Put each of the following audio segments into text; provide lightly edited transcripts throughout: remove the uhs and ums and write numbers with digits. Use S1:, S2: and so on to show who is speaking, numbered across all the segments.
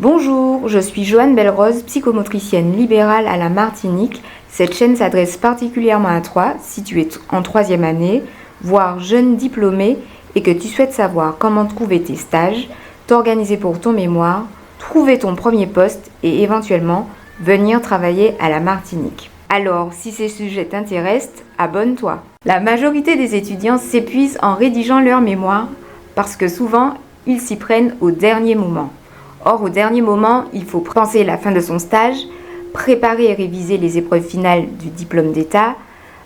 S1: Bonjour, je suis Joanne Belrose, psychomotricienne libérale à la Martinique. Cette chaîne s'adresse particulièrement à toi, si tu es en 3e année, voire jeune diplômé, et que tu souhaites savoir comment trouver tes stages, t'organiser pour ton mémoire, trouver ton premier poste et éventuellement venir travailler à la Martinique. Alors, si ces sujets t'intéressent, abonne-toi. La majorité des étudiants s'épuisent en rédigeant leur mémoire parce que souvent, ils s'y prennent au dernier moment. Or, au dernier moment, il faut penser la fin de son stage, préparer et réviser les épreuves finales du diplôme d'État,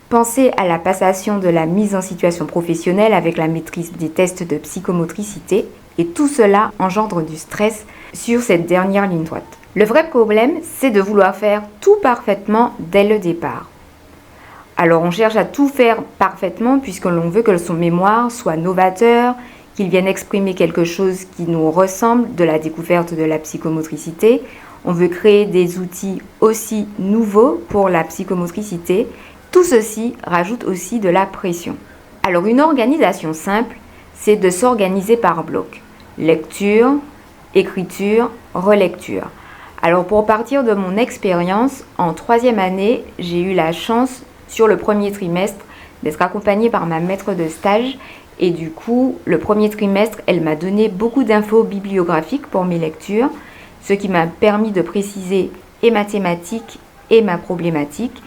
S1: penser à la passation de la mise en situation professionnelle avec la maîtrise des tests de psychomotricité, et tout cela engendre du stress sur cette dernière ligne droite. Le vrai problème, c'est de vouloir faire tout parfaitement dès le départ. Alors on cherche à tout faire parfaitement puisque l'on veut que son mémoire soit novateur, qu'il vienne exprimer quelque chose qui nous ressemble de la découverte de la psychomotricité. On veut créer des outils aussi nouveaux pour la psychomotricité. Tout ceci rajoute aussi de la pression. Alors une organisation simple, c'est de s'organiser par bloc. Lecture, écriture, relecture. Alors pour partir de mon expérience, en 3e année, j'ai eu la chance sur le premier trimestre d'être accompagnée par ma maître de stage. Et du coup, le premier trimestre, elle m'a donné beaucoup d'infos bibliographiques pour mes lectures, ce qui m'a permis de préciser et ma thématique et ma problématique.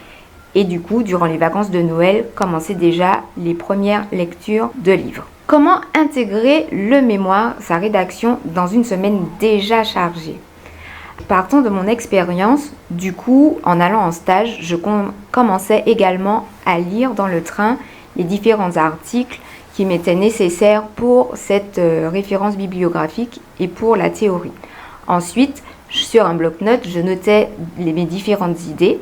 S1: Et du coup, durant les vacances de Noël, commençaient déjà les premières lectures de livres. Comment intégrer le mémoire, sa rédaction, dans une semaine déjà chargée ? Partant de mon expérience, du coup, en allant en stage, je commençais également à lire dans le train les différents articles qui m'étaient nécessaires pour cette référence bibliographique et pour la théorie. Ensuite, sur un bloc-notes, je notais mes différentes idées,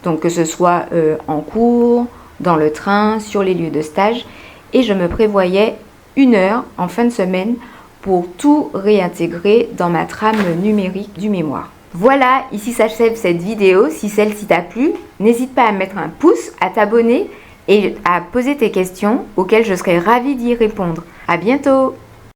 S1: donc que ce soit en cours, dans le train, sur les lieux de stage, et je me prévoyais 1 heure en fin de semaine pour tout réintégrer dans ma trame numérique du mémoire. Voilà, ici s'achève cette vidéo. Si celle-ci t'a plu, n'hésite pas à mettre un pouce, à t'abonner et à poser tes questions auxquelles je serai ravie d'y répondre. À bientôt!